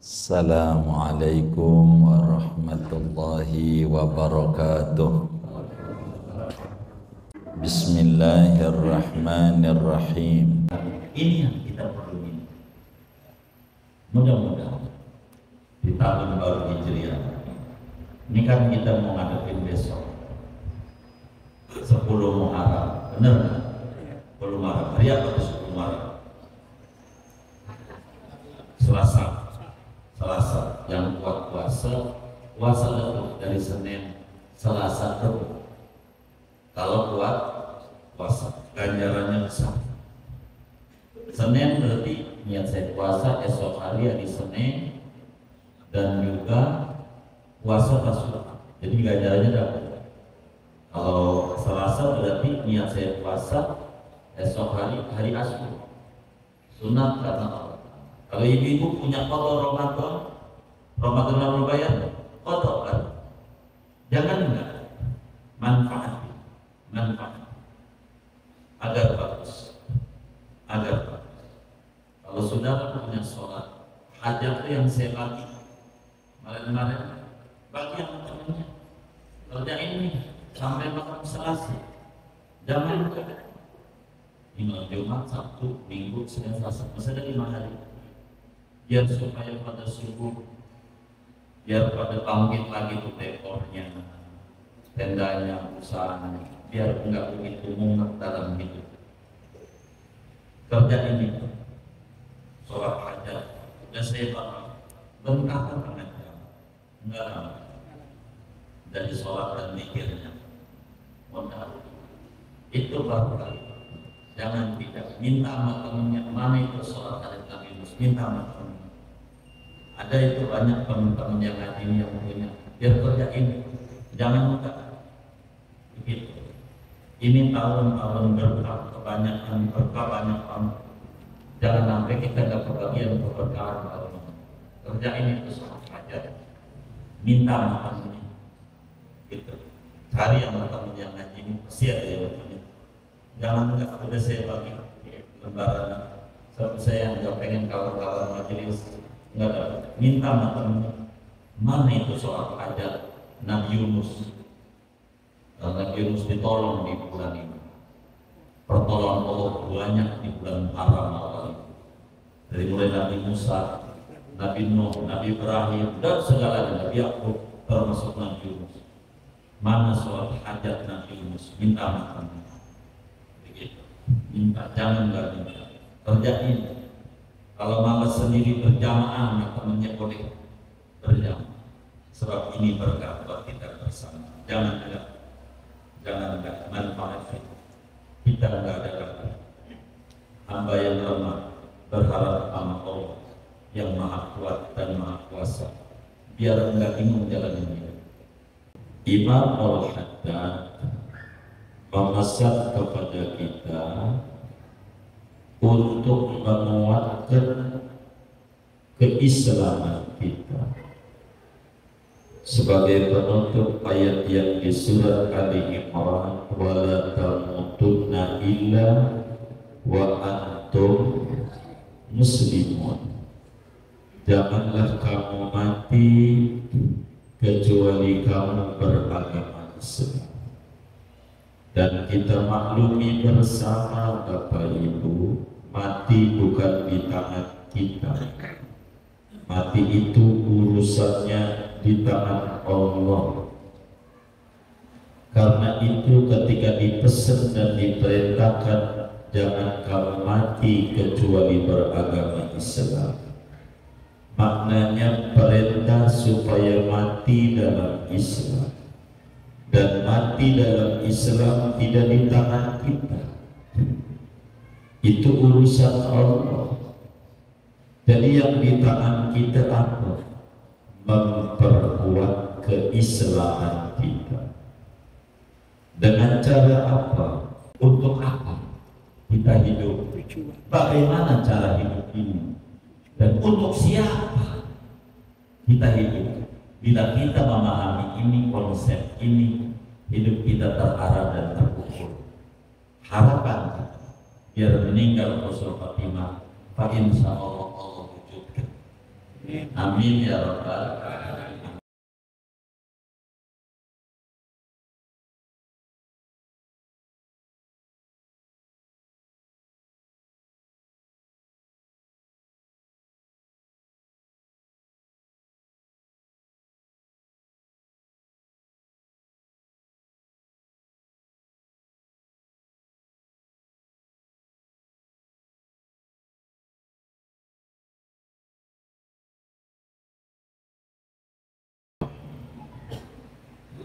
Assalamualaikum warahmatullahi wabarakatuh. Bismillahirrahmanirrahim. Ini yang kita perlu minta. Mudah-mudahan di tahun baru Hijriah ini kan kita mau ngadepin besok 10 Muharram, bener nggak? 10 Muharram, hari apa tuh 10 Muharram? Selasa, yang kuat puasa itu dari Senin, Selasa Rabu. Kalau kuat puasa, ganjarannya besar. Senin berarti niat saya puasa, esok hari hari Senin, dan juga puasa Tasu'a. Jadi ganjarannya dapat. Kalau Selasa berarti niat saya puasa, esok hari hari Asyura. Sunat karena Allah. Kalau ibu-ibu punya qada Ramadan lalu bayar, qada kan? Jangan enggak manfaat agar bagus. Kalau sudah punya sholat hajat itu yang saya bagi kemarin bagi yang temannya kerjain ini sampai malam Selasa, jangan Imam Jumat, Sabtu, Minggu, Senin, Selasa, masih ada 5 hari. Biar supaya pada subuh, biar pada bangkit lagi tuh dekornya, tendanya, usahanya, biar enggak begitu mumet dalam hidup. Kerja ini, sholat hajat, udah saya bangun, bentar kan enggak lama. Dari sholat dan mikirnya, modal itu baru kali. Jangan tidak minta sama temennya, mana itu sholat hari Nabi Mus, minta sama temennya. Ada itu banyak teman-teman yang ngaji ini yang punya, biar kerja ini, jangan minta begitu. Ini tahun-tahun berkah, kebanyakan berkah banyak banget. Jangan sampai kita dapat bagian keberkahan tahun ini. Kerja ini itu sholat hajat, minta sama temennya, gitu. Cari yang teman yang ngaji ini, pasti ada yang punya. Jangan enggak udah saya bagi lembaran satu saya nggak pengen kawan-kawan majelis nggak dapat, minta sama mana itu soal hajat Nabi Yunus. Nabi Yunus ditolong di bulan ini, pertolongan Allah banyak di bulan Muharram awal ini. Dari mulai Nabi Musa, Nabi Nuh, Nabi Ibrahim dan segalanya, Nabi Yakub termasuk Nabi Yunus. Mana soal hajat Nabi Yunus, minta makan. Minta, jangan nggak minta, kerjain. Kalau malas sendiri berjamaah, temannya boleh berjamaah. Sebab ini berkah buat kita bersama. Jangan enggak manfaat kita enggak ada kata. Hamba yang lemah berharap sama Allah yang maha kuat dan maha kuasa. Biar enggak bingung jalan ini. Imam Al-Haddad memesan kepada kita untuk menguatkan keislaman kita sebagai penutup ayat yang di surat Ali Imran, wala tamutunna illa wa antum muslimun. Janganlah kamu mati kecuali kamu beragama Islam. Dan kita maklumi bersama Bapak Ibu, mati bukan di tangan kita. Mati itu urusannya di tangan Allah. Karena itu ketika dipesan dan diperintahkan jangan kamu mati kecuali beragama Islam, maknanya perintah supaya mati dalam Islam. Dan mati dalam Islam tidak di tangan kita, itu urusan Allah. Jadi yang di tangan kita apa? Memperkuat keislaman kita. Dengan cara apa? Untuk apa kita hidup? Bagaimana cara hidup ini? Dan untuk siapa kita hidup? Bila kita memahami ini, konsep ini, hidup kita terarah dan terukur. Harapan biar meninggal Rasul Fatimah, fa insya Allah Allah wujudkan Amin ya rabbal alamin.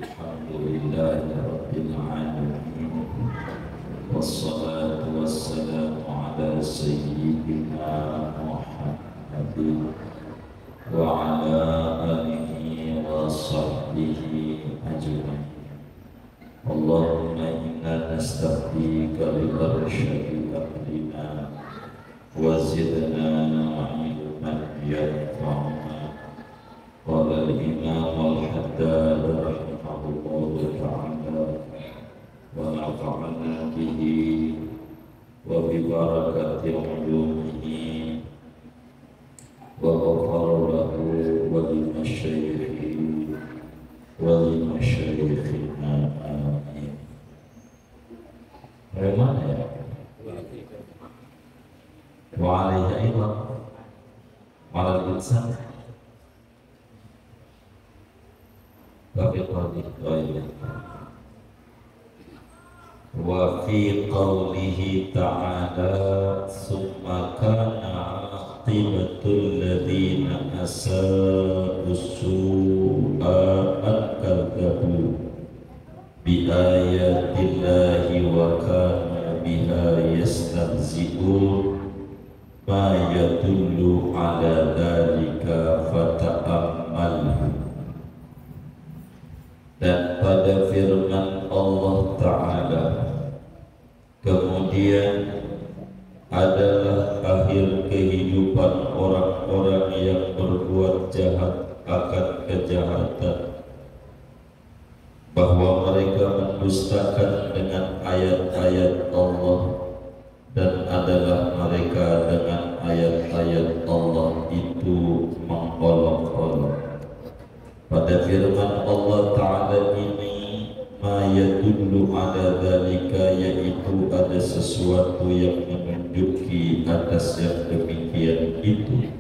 Alhamdulillahirabbil alamin. Wassalatu wassalamu ala sayyidina Muhammadin wa ala alihi wa sahbihi ajma'in. Allahumma inna nastaghfiruka li arsyadi amrina wa zidna ilman yanfa'una. Qala al-imam al-haddad rahimahullahu ta'ala wa nafa'ana bihi wa bi barakati ulumihi wa ghafara lahu wa li masyayikhi wa li masyayikhina amin. Dari mana ya? Wa alaihi aydan wa alal insan wa fi qawlihi ta'ala summa kana aqibatul ladhina asa'u su'a akadzabu bi ayatillahi wa kanu biha yastahzi'un ma yadullu ala dhalika fata'ammalhu. Dan pada firman Allah Ta'ala kemudian adalah akhir kehidupan orang-orang yang berbuat jahat akan kejahatan, bahwa mereka mendustakan dengan ayat-ayat Allah, dan adalah mereka dengan ayat-ayat Allah itu mengolok-olok. Pada firman Allah Ta'ala ini ma yadullu ala dhalika, yaitu ada sesuatu yang menunjuki atas yang demikian itu.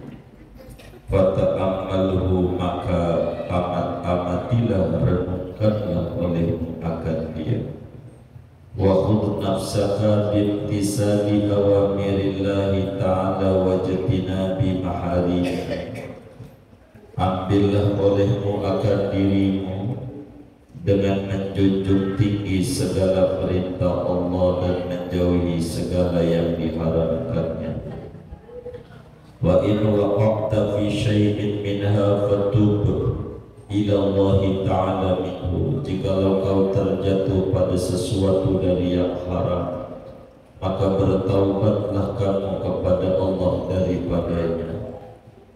Fata'ammalhu, maka amat-amatilah, renungkanlah olehmu akan dia. Wa khudh nafsaka bimtisali awamirillahi ta'ala wa jtinabi maharimih. Ambillah olehmu akan dirimu dengan menjunjung tinggi segala perintah Allah dan menjauhi segala yang diharamkannya. Wa in waqa'ta fi syai'in minha fatub ila Allah Ta'ala minhu. Jikalau kau terjatuh pada sesuatu dari yang haram, maka bertaubatlah kamu kepada Allah daripadanya.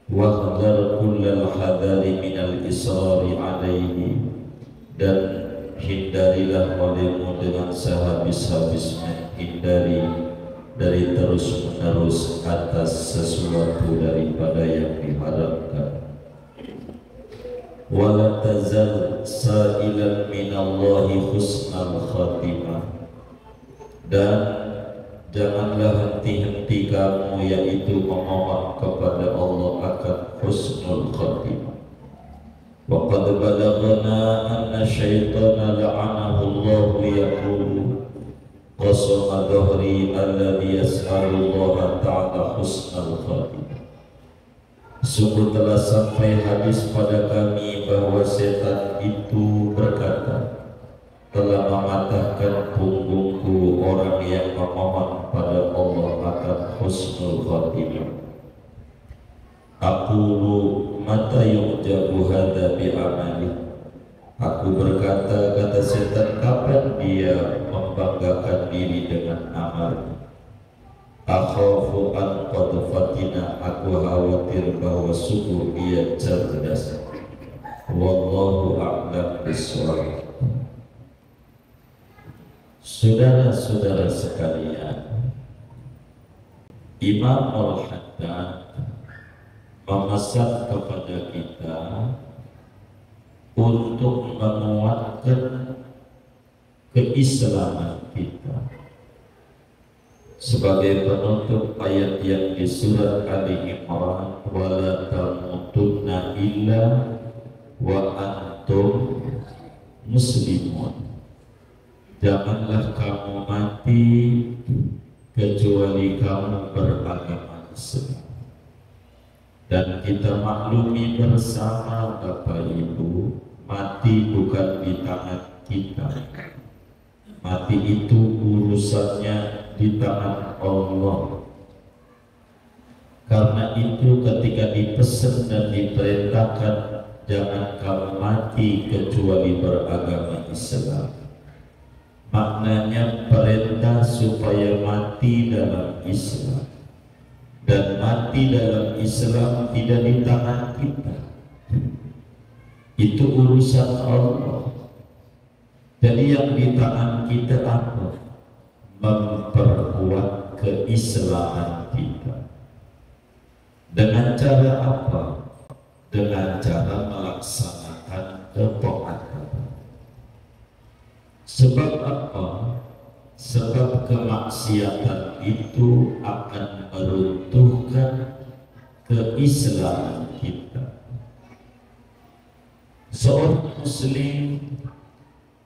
Wahdar kullal hadari minal israri alaihi, dan hindarilah olehmu dengan sehabis-habis menghindari dari terus-menerus atas sesuatu daripada yang diharamkan. Wala tazal sa'ilan minallahi husnal khatimah, dan janganlah henti-henti kamu yaitu memohon kepada Allah akan husnul khatimah. Wa qad balaghana anna syaitana la'anahu Allah yaqulu qasama dhahri alladhi yas'alu Allah ta'ala husnul khatimah. Sungguh telah sampai hadis pada kami bahwa setan itu berkata, telah mematahkan punggungku orang yang memohon pada Allah akan husnul khatimah. Aqulu mata yu'jabu hadha bi'amali. Aku berkata, kata setan, kapan dia membanggakan diri dengan amalnya? Akhafu an qad fatina, aku khawatir bahwa sungguh ia cerdas. Wallahu a'lam bishawab. Saudara-saudara sekalian, Imam Al-Haddad memesan kepada kita untuk menguatkan keislaman kita. Sebagai penutup ayat yang di surat Ali Imran, wala tamutunna illa wa antum muslimun. Janganlah kamu mati kecuali kamu beragama Islam. Dan kita maklumi bersama Bapak Ibu, mati bukan di tangan kita. Mati itu urusannya di tangan Allah. Karena itu ketika dipesan dan diperintahkan jangan kamu mati kecuali beragama Islam, maknanya perintah supaya mati dalam Islam. Dan mati dalam Islam tidak di tangan kita, itu urusan Allah. Jadi yang di tangan kita apa? Memperkuat keislaman kita. Dengan cara apa? Dengan cara melaksanakan ketaatan. Sebab apa? Sebab kemaksiatan itu akan meruntuhkan keislaman kita. Seorang muslim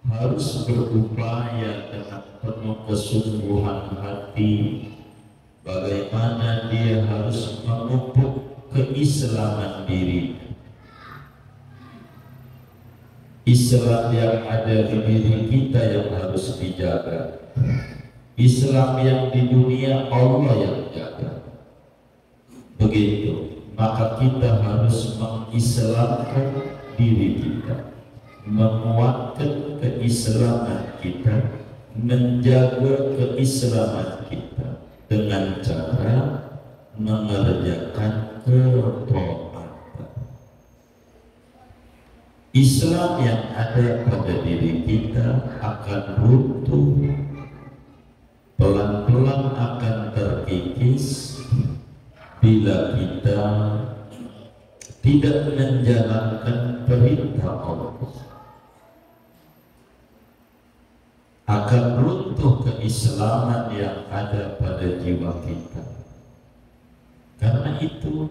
harus berupaya dengan penuh kesungguhan hati bagaimana dia harus memupuk keislaman diri. Islam yang ada di diri kita yang harus dijaga. Islam yang di dunia Allah yang jaga. Begitu, maka kita harus mengislamkan diri kita, menguatkan keislaman kita, menjaga keislaman kita dengan cara mengerjakan ketaatan. Islam yang ada pada diri kita akan runtuh, pelan-pelan akan terkikis bila kita tidak menjalankan perintah Allah. Akan runtuh keislaman yang ada pada jiwa kita. Karena itu,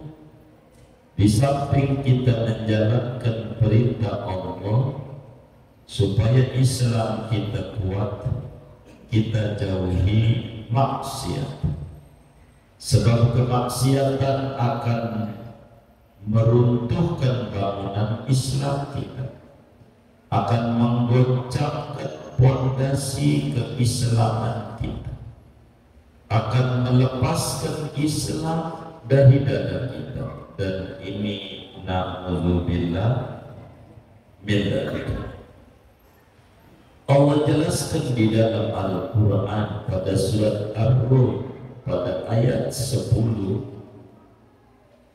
di samping kita menjalankan perintah Allah supaya Islam kita kuat, kita jauhi maksiat. Sebab kemaksiatan akan meruntuhkan bangunan Islam kita, akan menggoncangkan pondasi keislaman kita, akan melepaskan Islam dari dada kita. Dan ini na'udzubillah min dzalik. Allah jelaskan di dalam Al-Quran pada surat Ar-Rum pada ayat 10,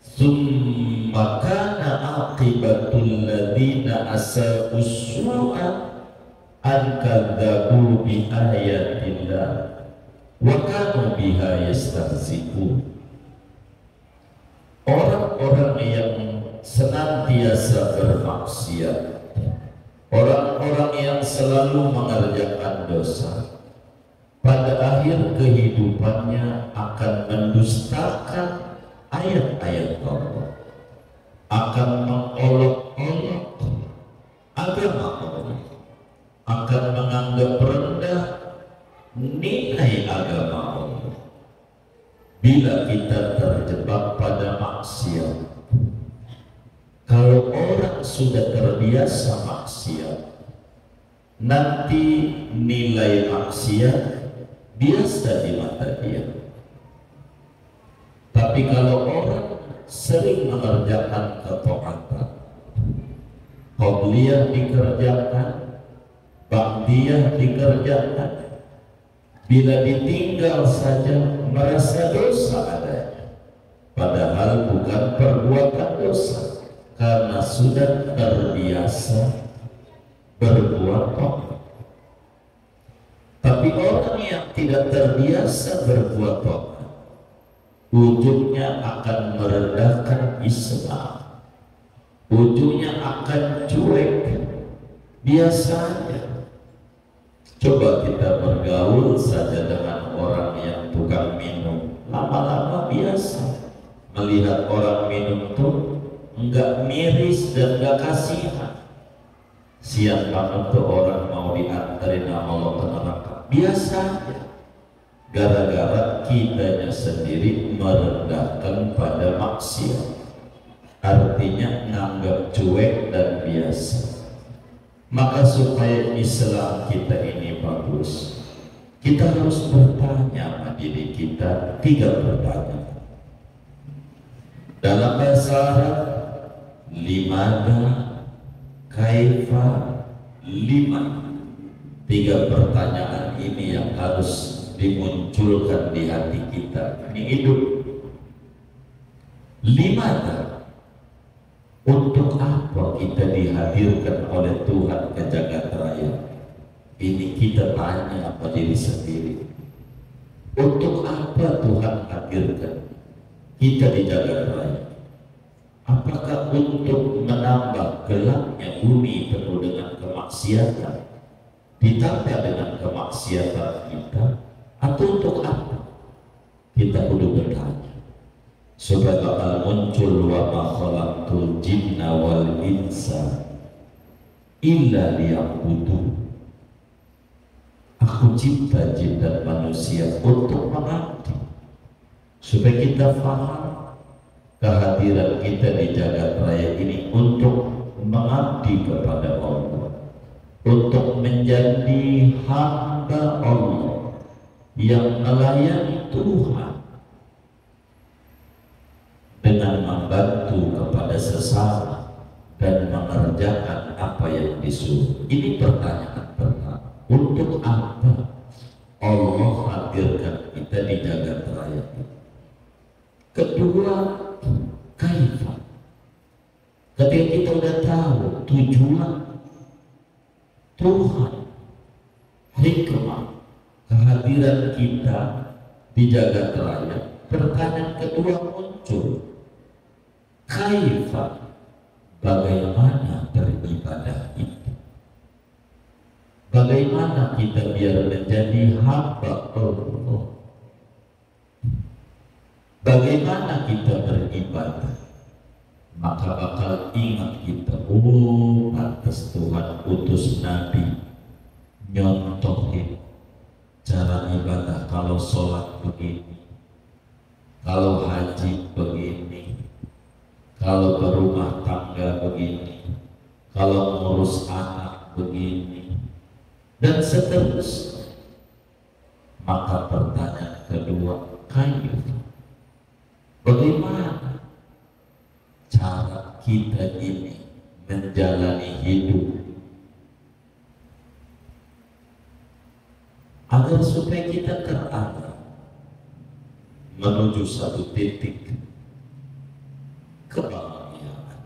"Tsumma kana aqibatul ladzina asa'u su'a an kadzabu bi ayatillah wa kanu biha yastahzi'un." Orang-orang yang senantiasa bermaksiat, orang-orang yang selalu mengerjakan dosa, pada akhir kehidupannya akan mendustakan ayat-ayat Allah, akan mengolok-olok agama Allah, akan menganggap rendah nilai agama Allah. Bila kita terjebak pada maksiat, kalau orang sudah terbiasa maksiat, nanti nilai maksiat biasa di mata dia. Tapi kalau orang sering mengerjakan ketaatan, qabliyah dikerjakan, ba'diyah dikerjakan, bila ditinggal saja merasa dosa adanya, padahal bukan perbuatan dosa, karena sudah terbiasa berbuat taat. Tapi orang yang tidak terbiasa berbuat taat, ujungnya akan merendahkan Islam, ujungnya akan cuek. Biasanya coba kita bergaul saja dengan orang yang tukang minum, lama-lama biasa melihat orang minum tuh enggak miris dan enggak kasihan. Siang banget tuh orang mau diantarin sama Allah ke neraka, biasanya gara-gara kitanya sendiri merendahkan pada maksiat, artinya nganggap cuek dan biasa. Maka supaya Islam kita ini bagus, kita harus bertanya sama diri kita 3 pertanyaan. Dalam bahasa Arab, limana, kaifa, liman. 3 pertanyaan ini yang harus dimunculkan di hati kita. Ini hidup. Limana, untuk apa kita dihadirkan oleh Tuhan ke jagat raya? Ini kita tanya apa diri sendiri. Untuk apa Tuhan hadirkan kita di jagat raya? Apakah untuk menambah gelapnya bumi penuh dengan kemaksiatan, ditambah dengan kemaksiatan kita, atau untuk apa? Kita kudu bertanya. Supaya bakal muncul wa ma khalaqtul jinna wal insa illa liya'budun. Aku cipta jin dan manusia untuk mengabdi. Supaya kita paham kehadiran kita di jagat raya ini untuk mengabdi kepada Allah, untuk menjadi hamba Allah yang melayani Tuhan dengan membantu kepada sesama dan mengerjakan apa yang disuruh. Ini pertanyaan pertama. Untuk apa Allah hadirkan kita di jagat raya ini? Kedua, kaifa. Ketika kita udah tahu tujuan Tuhan, hikmah kehadiran kita di jagat raya, pertanyaan kedua muncul. Kaifa, bagaimana beribadah itu? Bagaimana kita biar menjadi hamba Allah? Bagaimana kita beribadah? Maka bakal ingat kita, oh pantas Tuhan utus Nabi nyontohin cara ibadah. Kalau sholat begini, kalau haji begini, kalau berumah tangga begini, kalau ngurus anak begini, dan seterusnya. Maka pertanyaan kedua, kaif, bagaimana cara kita ini menjalani hidup agar supaya kita terarah menuju satu titik kebahagiaan.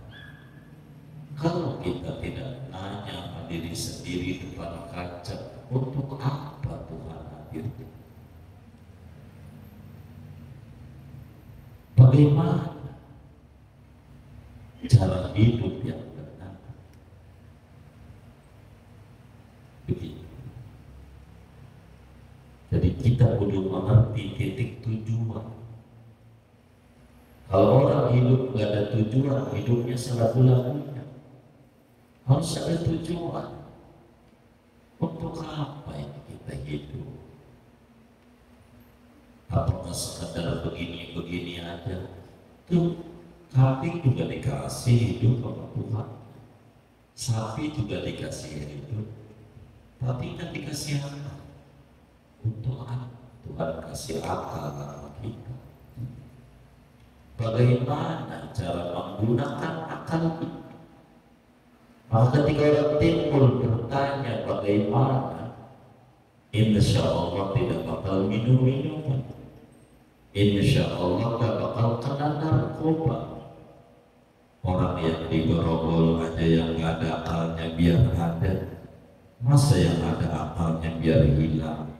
Kalau kita tidak nanya sama diri sendiri depan kaca, untuk apa Tuhan hadir? Bagaimana cara hidup yang benar? Begitu. Jadi kita perlu mengerti titik tujuan. Kalau orang hidup nggak ada tujuan, hidupnya salah lagunya. Harus ada tujuan. Untuk apa yang kita hidup? Apakah sekadar begini-begini aja? Tuh, kambing juga dikasih hidup sama Tuhan. Sapi juga dikasih hidup. Tapi kan dikasih apa? Untuk apa? Tuhan kasih akal sama kita. Bagaimana cara menggunakan akal kita? Maka ketika orang timbul bertanya bagaimana, insya Allah tidak bakal minum-minuman, insya Allah tidak bakal kena narkoba. Orang yang digerogol aja yang gak ada akalnya biar ada, masa yang ada akalnya biar hilang?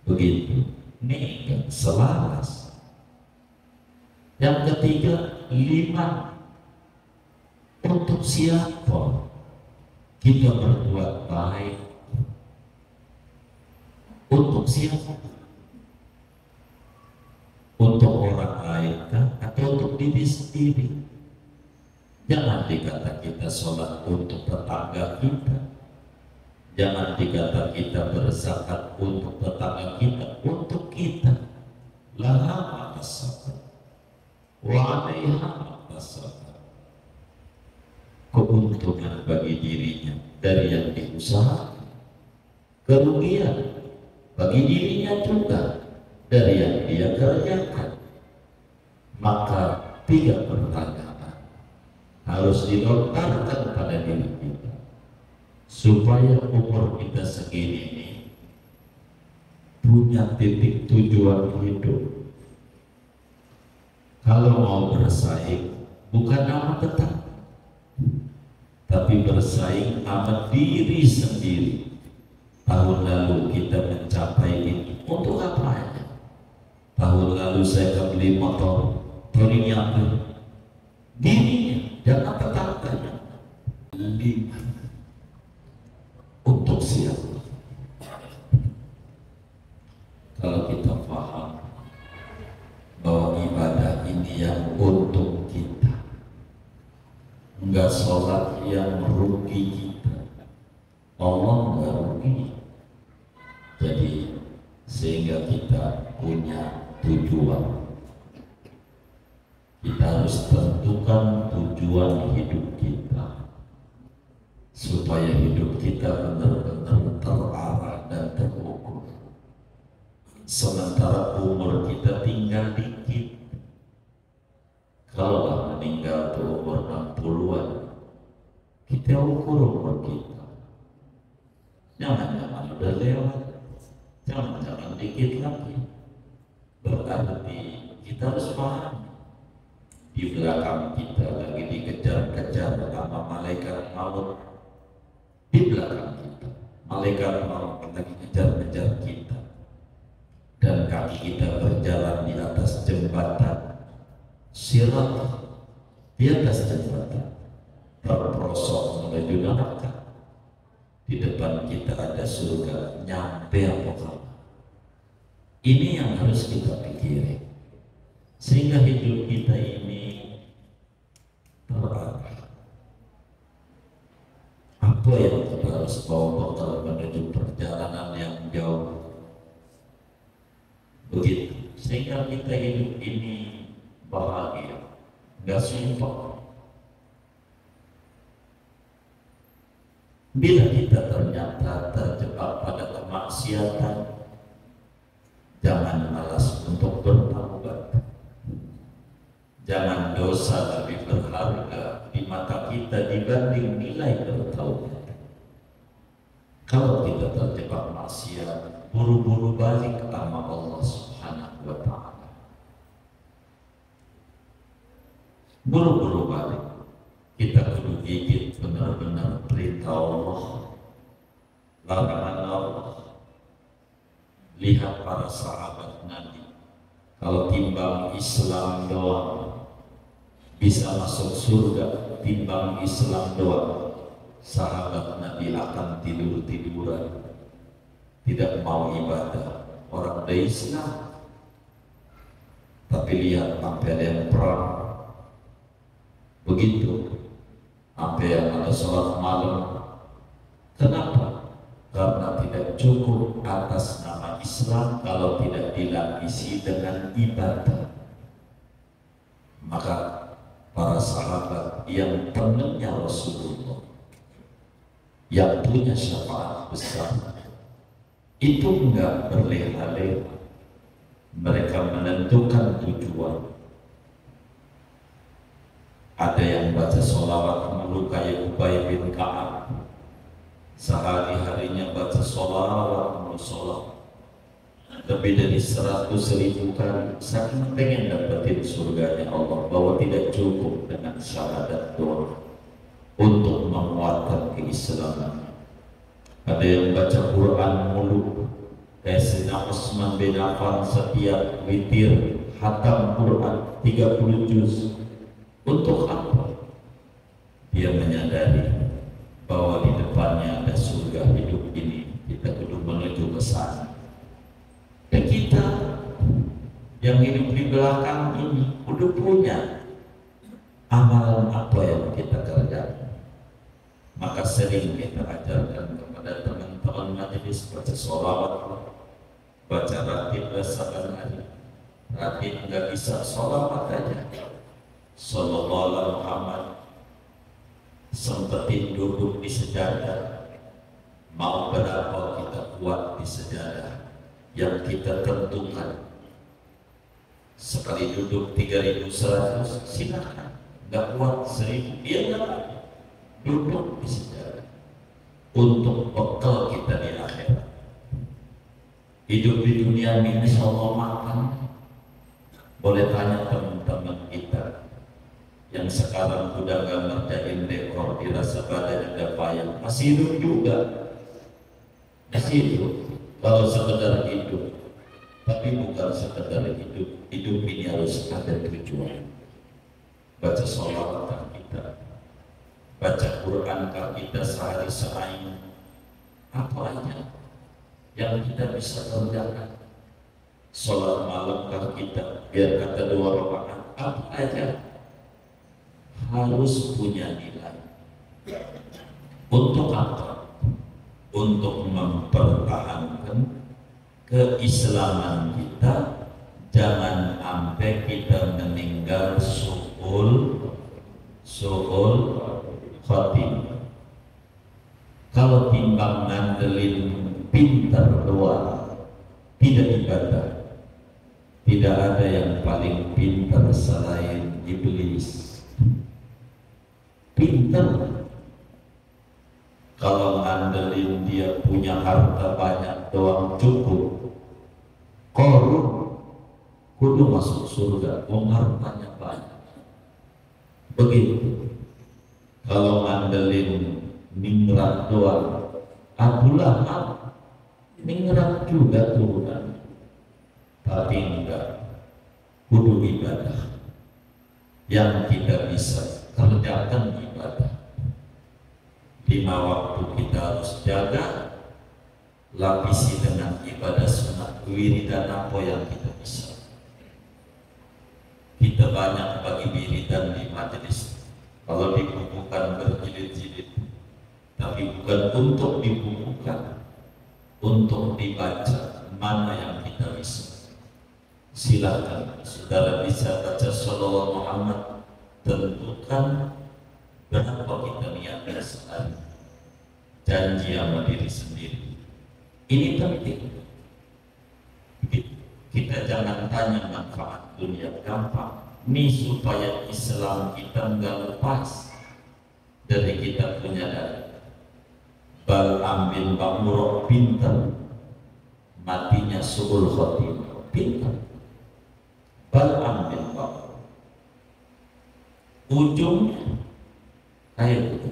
Begitu, ini selaras. Yang ketiga, lima, untuk siapa kita berbuat baik? Untuk siapa? Untuk orang lain kah? Atau untuk diri sendiri? Jangan dikata kita sholat untuk tetangga kita, jangan dikata kita berzakat untuk tetangga kita, untuk kita. Laha ma kasabat wa 'alaiha ma kasabat. Keuntungan bagi dirinya dari yang diusahakan, kerugian bagi dirinya juga dari yang dia kerjakan. Maka 3 pertanyaan harus dilontarkan pada diri kita supaya umur kita segini ini punya titik tujuan hidup. Kalau mau bersaing bukan sama tetangga, tapi bersaing sama diri sendiri. Tahun lalu kita mencapai ini untuk apa ya? Tahun lalu saya beli motor, torinya dirinya, jangan tetangganya. 5, untuk siapa? Kalau kita paham bahwa ibadah ini yang untuk kita, enggak sholat yang merugi kita, Allah enggak rugi. Jadi sehingga kita punya tujuan, kita harus tentukan tujuan hidup kita supaya hidup kita benar-benar terarah dan terukur. Sementara umur kita tinggal dikit. Kalau meninggal tuh umur 60-an, kita ukur umur kita. Jangan-jangan udah lewat, jangan-jangan dikit lagi. Berarti kita harus paham, di belakang kita lagi dikejar-kejar sama malaikat maut. Di belakang kita malaikat maut lagi kejar-kejar kita, dan kaki kita berjalan di atas jembatan sirat, di atas jembatan terperosok menuju neraka. Di depan kita ada surga, nyampe apa kabar? Ini yang harus kita pikirin sehingga hidup kita ini terarah. Apa yang kita harus bawa bekal menuju perjalanan yang jauh, begitu sehingga kita hidup ini bahagia, nggak sumpah. Bila kita ternyata terjebak pada kemaksiatan, jangan malas untuk bertaubat. Jangan dosa lebih berharga di mata kita dibanding nilai bertaubat. Kalau kita terjebak maksiat, buru-buru balik sama Allah Subhanahu wa Ta'ala. Buru-buru balik. Kita kudu gigit benar-benar perintah Allah, larangan Allah. Lihat para sahabat Nabi, kalau timbang Islam doang bisa masuk surga, timbang Islam doang sahabat Nabi akan tidur-tiduran, tidak mau ibadah. Orang dari Islam, tapi lihat sampai ada yang perang, begitu sampai yang ada sholat malam. Kenapa? Karena tidak cukup atas nama Islam kalau tidak dilapisi dengan ibadah. Maka para sahabat yang temannya Rasulullah, yang punya syafaat besar, itu enggak berleha-leha. Mereka menentukan tujuan. Ada yang baca sholawat mulu kayak Ubay bin Ka'ab, sehari-harinya baca sholawat mulu sholat lebih dari 100.000 kali, saking pengen dapetin surganya Allah, bahwa tidak cukup dengan syahadat doang untuk menguatkan keislaman. Ada yang baca Quran mulu kayak Sayyidina Utsman bin Affan, setiap witir hatam Quran 30 juz. Untuk apa? Dia menyadari bahwa di depannya ada surga hidup ini, kita kudu menuju ke sana. Dan kita yang hidup di belakang ini kudu punya amalan apa yang kita kerjakan. Maka sering kita ajarkan kepada teman-teman majelis baca sholawat, baca ratib saban hari. Ratib nggak bisa sholawat aja. Sallallahu alaihi Muhammad, sempetin duduk di sejadah. Mau berapa kita kuat di sejadah yang kita tentukan. Sekali duduk 3.100 silakan. Nggak kuat 1.000 dia nggak duduk di sejadah untuk bekal kita di akhirat. Hidup di dunia ini insya Allah makan. Boleh tanya teman-teman kita yang sekarang udah gak ngerjain dekor dirasa badan ada payah, masih hidup juga, masih hidup. Kalau sekedar hidup, tapi bukan sekedar hidup. Hidup ini harus ada tujuan. Baca sholawat kita, baca Quran kita sehari sehari, apa aja yang kita bisa kerjakan. Sholat malam kita biar kata 2 rakaat, apa aja harus punya nilai. Untuk apa? Untuk mempertahankan keislaman kita. Jangan sampai kita meninggal su'ul khotimah. Kalau timbang ngandelin pintar doang, tidak ibadah. Tidak ada yang paling pintar selain iblis. Pintar. Kalau ngandelin dia punya harta banyak doang cukup, korup, kudu masuk surga, hartanya banyak. Begitu. Kalau ngandelin ningrat doang, Abu Lahab ningrat juga turunan. Tapi enggak, kudu ibadah. Yang kita bisa kerjakan ibadah. 5 waktu kita harus jaga, lapisi dengan ibadah sunat, wiridan apa yang kita bisa. Kita banyak bagi wiridan di majelis, kalau dibukukan berjilid-jilid, tapi bukan untuk dibukukan, untuk dibaca. Mana yang kita bisa? Silakan saudara bisa baca Shallallahu Muhammad, tentukan berapa kita niatkan sehari. Janji sama diri sendiri. Ini penting. Kita jangan tanya manfaat dunia, gampang. Ini supaya Islam kita nggak lepas dari kita punya dada. Bal ambil bamurok pintar, matinya su'ul khotimah. Pintar. Bal ambil bamurok. Ujungnya kayak gitu.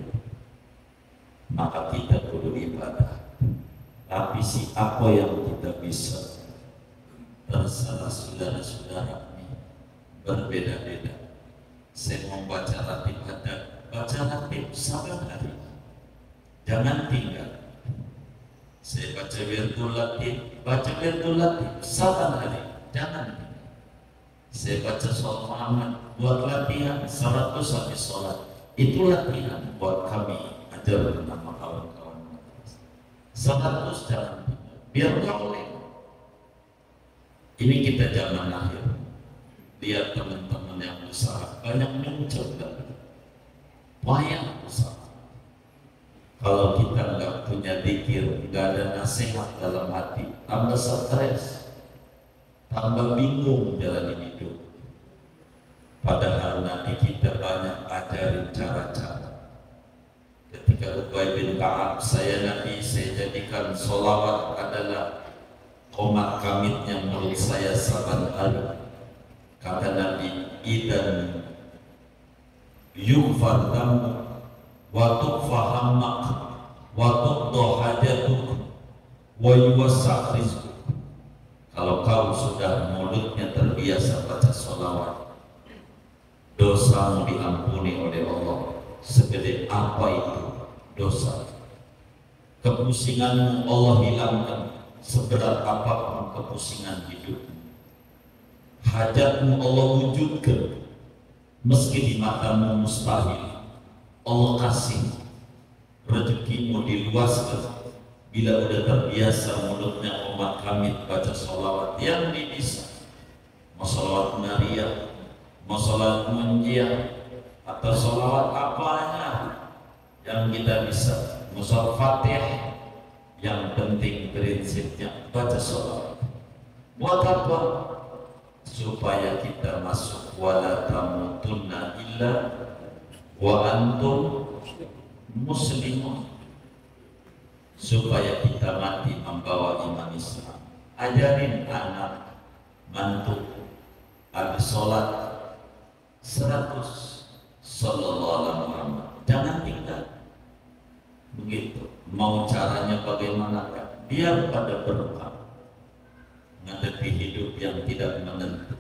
Maka kita perlu ibadah. Tapi apa yang kita bisa, terserah saudara-saudara ini berbeda-beda. Saya mau baca ratib ada, baca ratib saban hari, jangan tinggal. Saya baca wirdul latib saban hari, jangan tinggal. Saya baca sholat Muhammad buat latihan 100 habis sholat, itu latihan buat kami ajar nama kawan-kawan. 100 jangan tinggal, biar boleh. Ini kita zaman akhir. Lihat teman-teman yang usaha banyak muncul kan, banyak usaha. Kalau kita nggak punya zikir, nggak ada nasihat dalam hati, tambah stres, tambah bingung jalan hidup. Padahal nanti kita banyak ajarin cara-cara. Ketika Ubay bin Ka'ab, saya jadikan sholawat adalah komat kamitnya menurut saya saban hari. Kata Nabi, idan yughfar dhanbuk wa tughfa hammak wa tuqda hajatuk wa yuwassa' rizquk. Kalau kau sudah mulutnya terbiasa baca sholawat, dosamu diampuni oleh Allah segede apa itu dosa. Kepusinganmu Allah hilangkan seberat apapun kepusingan hidupmu. Hajatmu Allah wujudkan meski di matamu mustahil. Allah kasih rezekimu diluaskan bila udah terbiasa mulutnya umat kami baca sholawat yang bisa. Mau sholawat Maria, mau sholawat Munjiah, atau sholawat apanya yang kita bisa, musal Fatih, yang penting prinsipnya baca sholawat. Buat apa? Supaya kita masuk wala tamutunna illa wa antum muslimun, supaya kita mati membawa iman Islam. Ajarin anak mantu habis sholat 100 sallallahu alaihi Muhammad, jangan tinggal begitu. Mau caranya bagaimana? Biar pada berkah menghadapi hidup yang tidak menentu.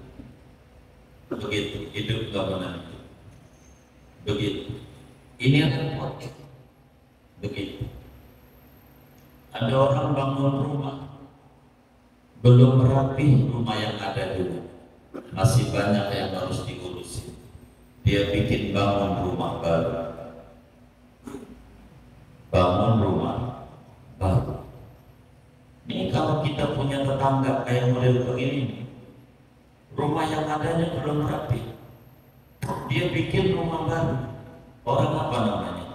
Begitu, hidup gak menentu. Begitu. Ini yang repot. Begitu. Ada orang bangun rumah, belum rapi rumah yang ada dulu, masih banyak yang harus diurusin. Dia bikin bangun rumah baru. Bangun rumah baru. Ini kalau kita punya tetangga kayak model begini, rumah yang adanya belum rapi, dia bikin rumah baru. Orang apa namanya?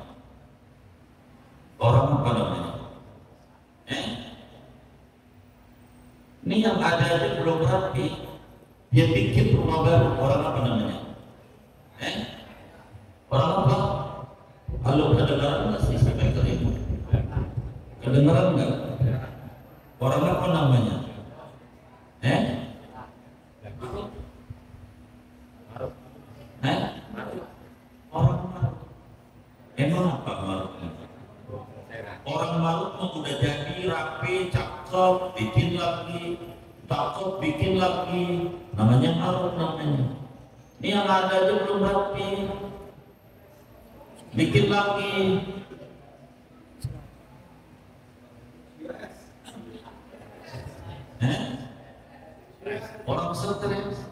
Orang apa namanya? Ini yang ada aja belum rapi, dia bikin rumah baru. Orang apa namanya? Orang apa? Halo, kedengaran nggak sih speaker ini? Kedengaran nggak? Orang apa namanya? Orang Maruk. Emang apa Maruknya? Orang Maruk mau udah jadi rapi, cakep, bikin lagi, cakep, bikin lagi. Namanya Maruk namanya. Ini yang ada aja belum rapi, bikin lagi. Orang stres.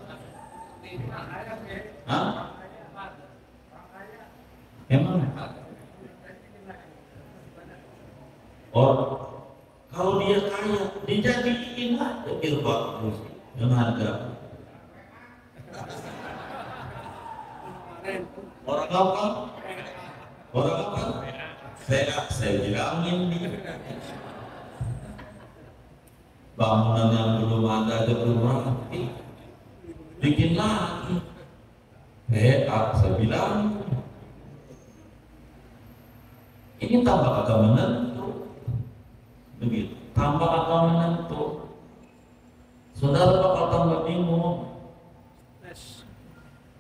Hah? Emang? Kalau dia kaya, dijadiin aja biar bagus, yang harga. Orang apa? Orang apa? Saya bilangin nih. Bangunan yang belum ada belum rapi, bikin lagi. Saya bilang ini tambah agak menentu, begitu. Tambah agak menentu, saudara bakal tambah bingung.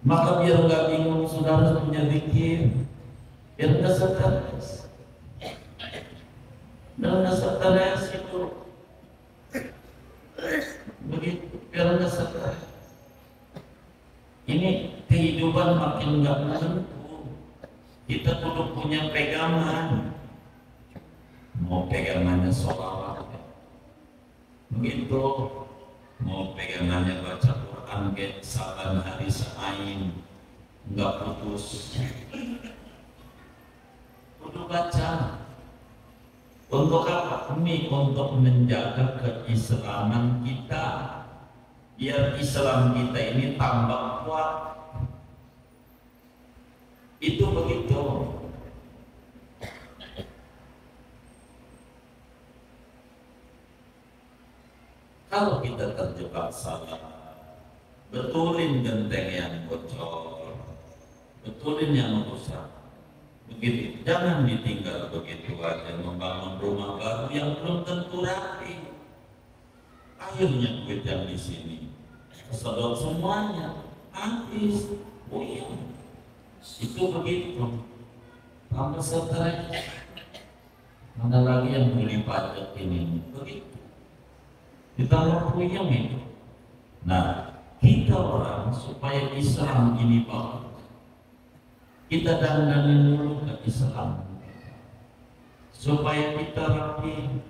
Maka biar nggak bingung, saudara punya zikir, biar nggak stres, itu. Begitu, biar nggak stres. Ini kehidupan makin nggak menentu. Kita kudu punya pegangan. Mau pegangannya sholawat, begitu. Mau pegangannya baca Quran saban hari sa'ain, nggak putus. Kudu baca. Untuk apa? Ini untuk menjaga keislaman kita, biar Islam kita ini tambah kuat. Itu begitu. Kalau kita terjebak salah, betulin genteng yang bocor, betulin yang rusak. Begitu, jangan ditinggal begitu aja membangun rumah baru yang belum tentu rapi. Akhirnya duit yang di sini kesedot semuanya, habis, puyeng. Itu begitu, tambah stres. Mana lagi yang beli pajak ini, begitu. Ditambah puyeng itu, Nah, kita orang supaya Islam ini bagus, kita dandanin dulu ke Islam supaya kita rapi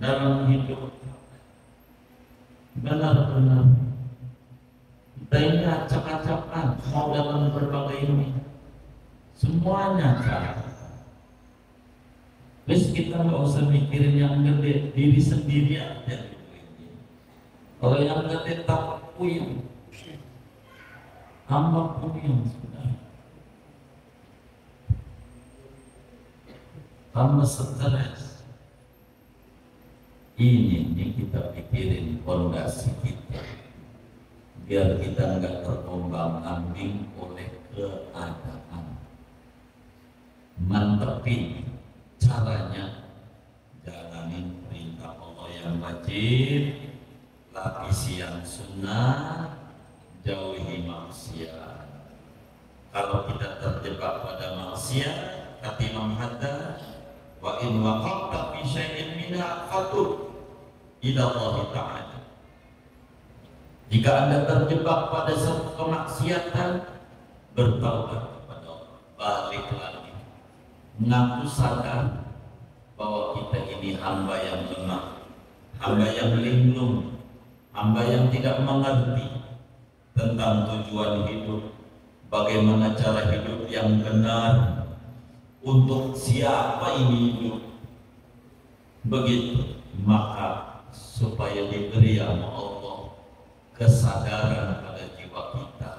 dalam hidup. Benar-benar kita ini acak-acakan mau dalam berbagai ini semuanya cara. Terus kita nggak usah mikirin yang gede, diri sendiri aja. Kalau yang gede tak puyeng, tambah puyeng sudah, tambah stres. Ini kita pikirin fondasi kita, biar kita nggak terombang-ambing oleh keadaan. Mantepin caranya, jalanin perintah Allah yang wajib, lapisi yang sunnah, jauhi maksiat. Kalau kita terjebak pada maksiat, kata Imam Haddad, wa in waqafta fi syai'in minha fatub ila Allah Ta'ala. Jika Anda terjebak pada satu kemaksiatan, bertaubat kepada Allah, balik lagi, mengaku sadar bahwa kita ini hamba yang lemah, hamba yang linglung, hamba yang tidak mengerti tentang tujuan hidup, bagaimana cara hidup yang benar, untuk siapa ini hidup. Begitu, maka supaya diberi sama Allah kesadaran pada jiwa kita.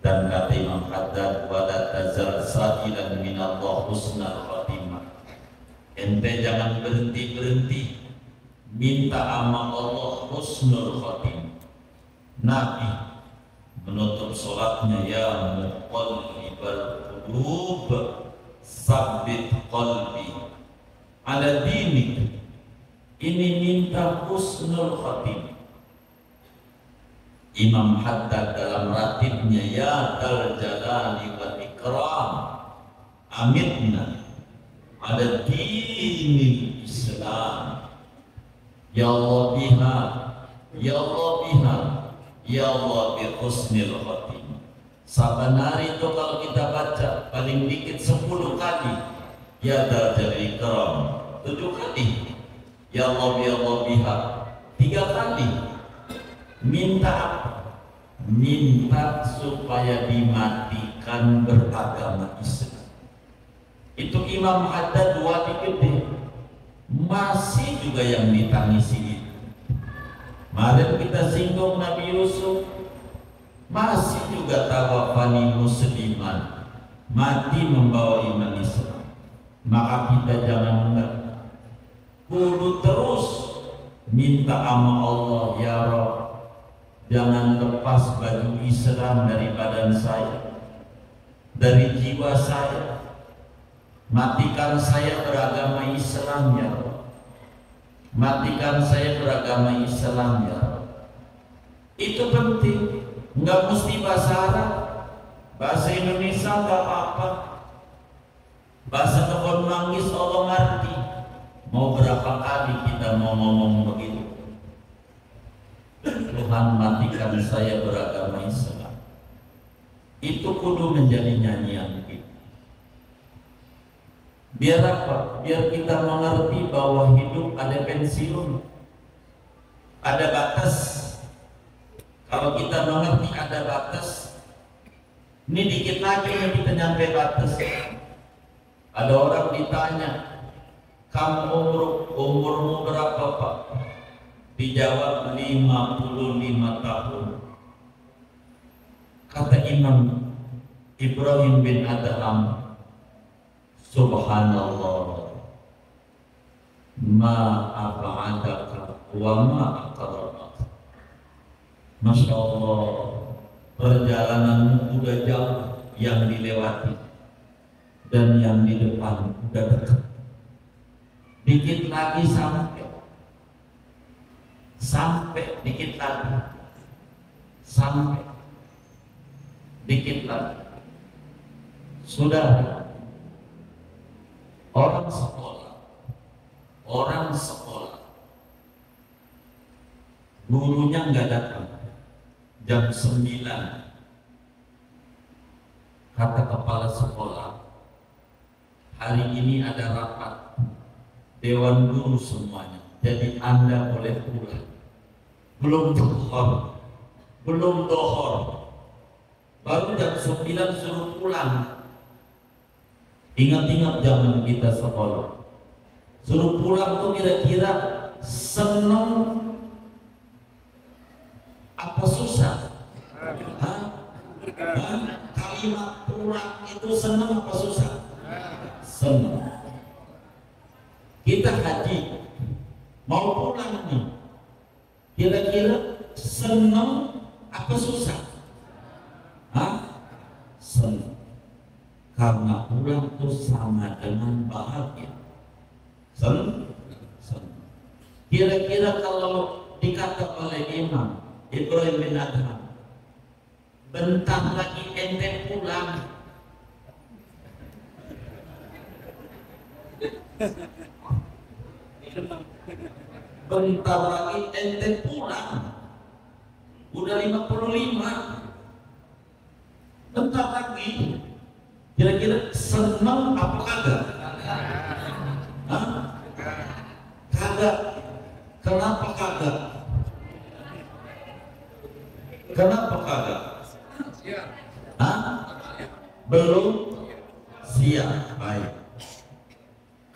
Dan kata Imam Haddad, wala tazal sa'ilan minallah husnal khatimah. Ente jangan berhenti-berhenti minta sama Allah husnul khatimah. Nabi menutup sholatnya, ya muqallibal qulub sabbit qalbi ala dinik. Ini minta husnul khatimah. Imam Haddad dalam ratibnya, ya dal jalali wal ikram amitna ala dinil Islam, ya Allah biha, ya Allah biha, ya Allah bi husnil khatimah. Saban hari itu kalau kita baca paling dikit 10 kali ya dal jalali ikram, 7 kali ya Allah bi, ya Allah biha, 3 kali. Minta minta supaya dimatikan beragama Islam. Itu Imam Haddad wali gede, masih juga yang ditangisi itu. Kemarin kita singgung Nabi Yusuf, masih juga tawafani musliman, mati membawa iman Islam. Maka kita jangan mengerti, kudu terus minta sama Allah, ya Rabb, jangan lepas baju Islam dari badan saya, dari jiwa saya. Matikan saya beragama Islam, ya Allah. Matikan saya beragama Islam, ya Allah. Itu penting. Enggak mesti bahasa Arab, bahasa Indonesia enggak apa-apa. Bahasa kebon manggis Allah ngerti. Mau berapa kali kita mau ngomong begitu? Tuhan, matikan saya beragama Islam. Itu kudu menjadi nyanyian kita. Biar apa? Biar kita mengerti bahwa hidup ada pensiun, ada batas. Kalau kita mengerti ada batas, ini dikit lagi nih kita nyampe batas. Ada orang ditanya, kamu umurmu berapa Pak? Dijawab 55 tahun. Kata Imam Ibrahim bin Adham, subhanallah, ma ab'adaka wa ma aqrabaka. Masya Allah, perjalanan udah jauh yang dilewati, dan yang di depan udah dekat. Dikit lagi sampai dikit lagi, sampai dikit lagi. Sudah orang sekolah gurunya nggak datang. Jam 9 kata kepala sekolah, hari ini ada rapat dewan guru semuanya, jadi Anda boleh pulang. Belum dohor, baru jam 9 suruh pulang. Ingat-ingat zaman kita sekolah, suruh pulang tuh kira-kira seneng apa susah? Hah? Kalimat pulang itu seneng apa susah? Seneng. Kita haji mau pulang nih, kira-kira seneng apa susah? Hah? Seneng. Karena pulang itu sama dengan bahagia. Seneng. Kira-kira kalau dikata oleh Imam Ibrahim bin Adham, bentar lagi ente pulang, bentar lagi ente pulang, udah 55, bentar lagi. Kira-kira seneng apa kagak? Hah? Kagak. Kenapa kagak? Kenapa kagak? Hah? Belum siap. Baik.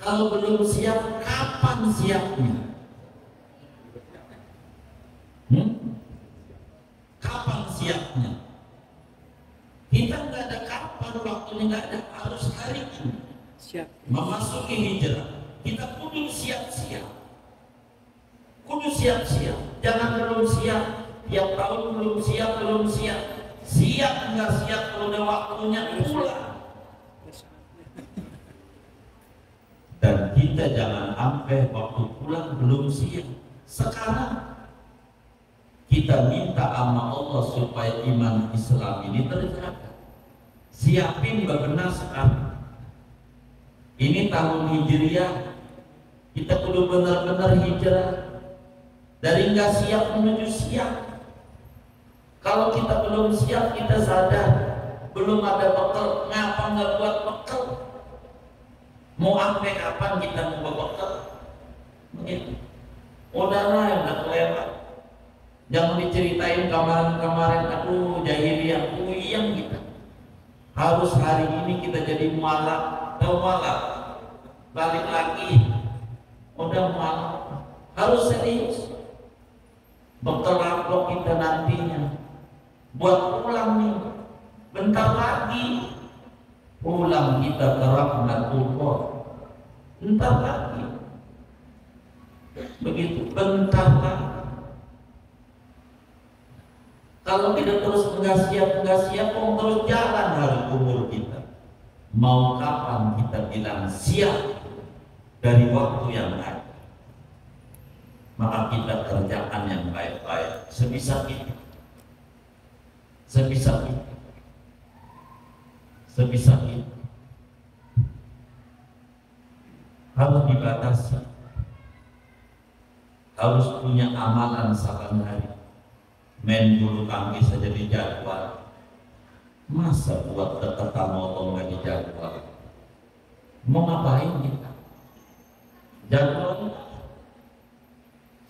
Kalau belum siap, kapan siapnya? Kapan siapnya? Kita nggak ada kapan, waktunya nggak ada, harus hari ini. Siap. Memasuki hijrah, kita kudu siap-siap. Kudu siap-siap. Jangan belum siap. Tiap tahun belum siap. Siap nggak siap kalau udah waktunya pulang. Dan kita jangan sampai waktu pulang belum siap. Sekarang kita minta sama Allah supaya iman Islam ini terjaga. Siapin bebenah sekarang. Ini tahun Hijriah, kita perlu benar-benar hijrah. Dari nggak siap menuju siap. Kalau kita belum siap, kita sadar belum ada bekal. Ngapa nggak buat bekal? Mau sampai kapan kita mau bekal? Begitu. Udahlah, udah kelewat. Jangan diceritain kemarin-kemarin, aduh jahiliyah, puyeng kita. Harus hari ini kita jadi mualaf, balik lagi, udah mualaf, harus serius. Bekal apa kita nantinya? Buat pulang nih, bentar lagi pulang kita ke rahmatullah. Bentar lagi, begitu, bentar lagi. Kalau kita terus nggak siap, terus jalan hari umur kita. Mau kapan kita bilang siap dari waktu yang ada? Maka kita kerjakan yang baik-baik sebisa kita. Harus dibatasi. Harus punya amalan saban hari. Main bulu tangkis saja di jadwal. Masa buat dekat sama Allah nggak di jadwal? Mau ngapain kita? Jadwal.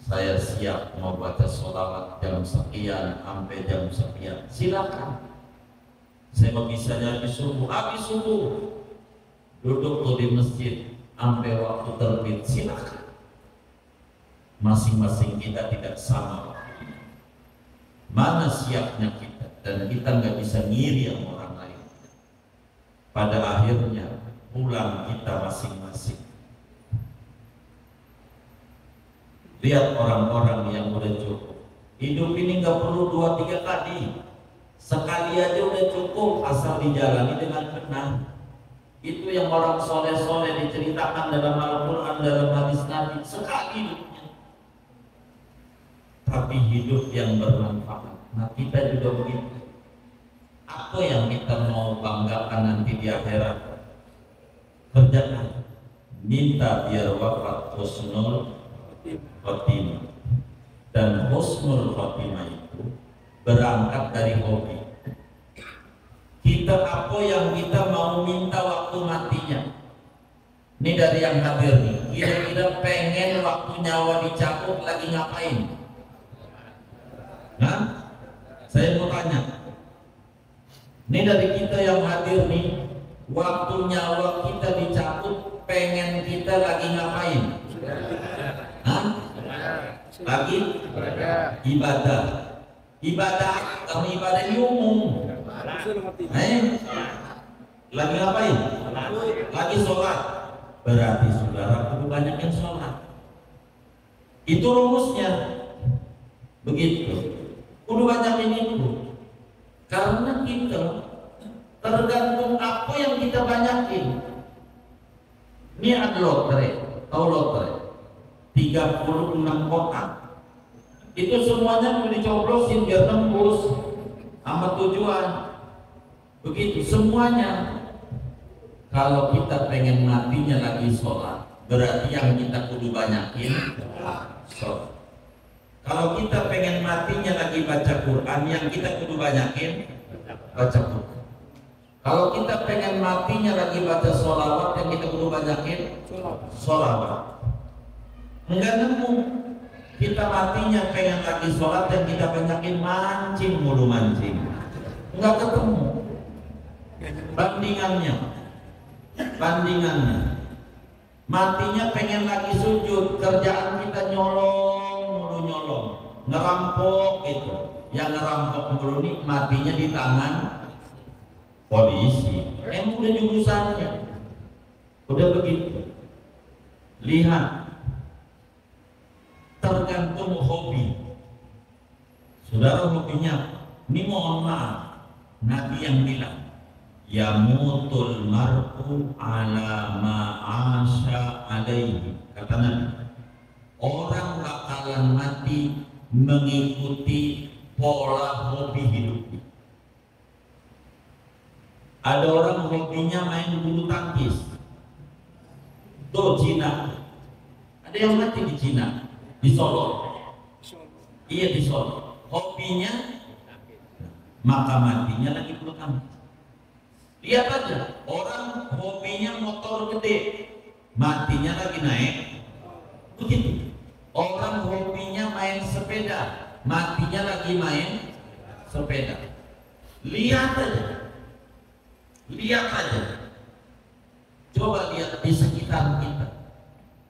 Saya siap mau baca sholawat jam sekian sampai jam sekian. Silakan. Saya bisa habis subuh duduk tuh di masjid sampai waktu terbit. Silakan. Masing-masing kita tidak sama. Mana siapnya kita, dan kita nggak bisa ngiri sama orang lain. Pada akhirnya pulang kita masing-masing. Lihat orang-orang yang udah cukup. Hidup ini nggak perlu 2-3 kali. Sekali aja udah cukup asal dijalani dengan benar. Itu yang orang soleh-soleh diceritakan dalam Al-Quran, dalam hadis Nabi. Sekali hidupnya. Tapi hidup yang bermanfaat. Nah kita juga begitu. Apa yang kita mau banggakan nanti di akhirat? Kerjakan. Minta biar wafat husnul khotimah. Dan husnul khotimah itu berangkat dari hobi. Kita apa yang kita mau minta waktu matinya. Ini dari yang hadir nih. Kira-kira pengen waktu nyawa dicabut lagi ngapain? Nah, saya mau tanya. Ini dari kita yang hadir nih. Waktu nyawa kita dicabut, pengen kita lagi ngapain? Hah? Lagi ibadah. Ibadah, karena ibadah ini umum. Lagi ngapain? Lagi sholat. Berarti saudara kudu banyak yang sholat. Itu rumusnya. Begitu. Kudu banyakin itu. Karena kita tergantung apa yang kita banyakin. Ini ada lotre, tahu lotre? 36 kotak. Itu semuanya mau dicoblosin biar tembus sama tujuan. Begitu semuanya. Kalau kita pengen matinya lagi sholat, berarti yang kita kudu banyakin sholat. Kalau kita pengen matinya lagi baca Quran, yang kita kudu banyakin baca Quran. Kalau kita pengen matinya lagi baca sholawat, yang kita kudu banyakin sholawat. Enggak nemu. Kita matinya pengen lagi sholat, yang kita banyakin mancing mulu mancing. Enggak ketemu. Bandingannya matinya pengen lagi sujud, kerjaan kita nyolong, ngerampok gitu. Yang ngerampok mulu nih matinya di tangan polisi. Emang udah jurusannya. Udah begitu. Lihat, tergantung hobi. Saudara hobinya, ini mohon maaf, Nabi yang bilang, yamutul mar'u ala ma'asha alaihi. Kata Nabi, orang bakalan mati mengikuti pola hobi hidupnya. Ada orang hobinya main bulu tangkis. Tuh Cina. Ada yang mati di Cina, di Solo. Iya di Solo. Hobinya maka matinya lagi bulu tangkis. Lihat aja, orang hobinya motor gede, matinya lagi naik. Begitu. Orang hobinya main sepeda, matinya lagi main sepeda. Lihat aja. Coba lihat di sekitar kita.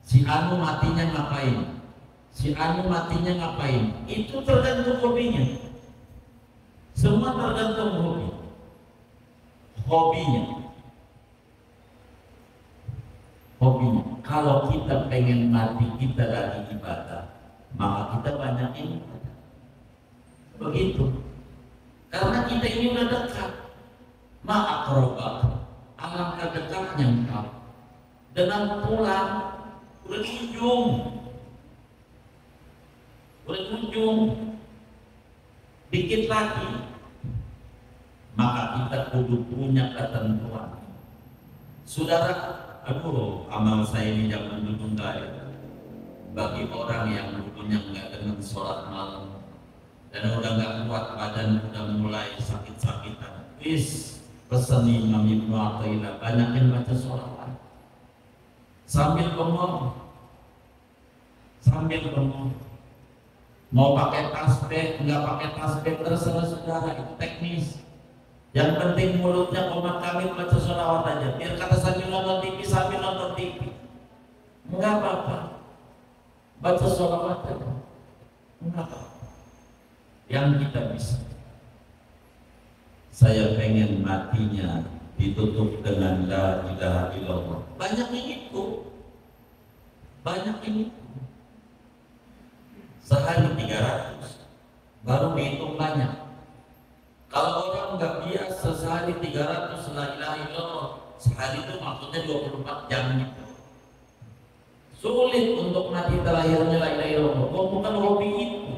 Si Anu matinya ngapain? Si Anu matinya ngapain? Itu tergantung hobinya. Semua tergantung hobinya. Kalau kita pengen mati kita lagi ibadah, maka kita banyakin ibadah. Begitu. Karena kita ini udah dekat. Ma'akrobak, alangkah dekatnya engkau. Dengan pulang udah di ujung. Dikit lagi, maka kita kudu punya ketentuan. Saudara, amal saya ini jangan menunda ya. Bagi orang yang dulunya nggak dengan sholat malam dan udah nggak kuat badan, udah mulai sakit-sakitan, pesan Imam Ibnu Athaillah, banyakin baca sholawat sambil bengong. Mau pakai tasbih, nggak pakai tasbih, terserah saudara, itu teknis. Yang penting mulutnya komat kamit baca sholawat aja. Biar kata sambil nonton TV, nggak apa-apa. Baca sholawat aja, nggak apa-apa. Yang kita bisa. Saya pengen matinya ditutup dengan la ilaha illallah. Banyak itu. Sehari 300, baru dihitung banyak. Kalau orang nggak biasa sehari 300 la ilaha illallah, sehari itu maksudnya 24 jam gitu. Sulit untuk mati terakhirnya la ilaha illallah. Bukan hobi itu.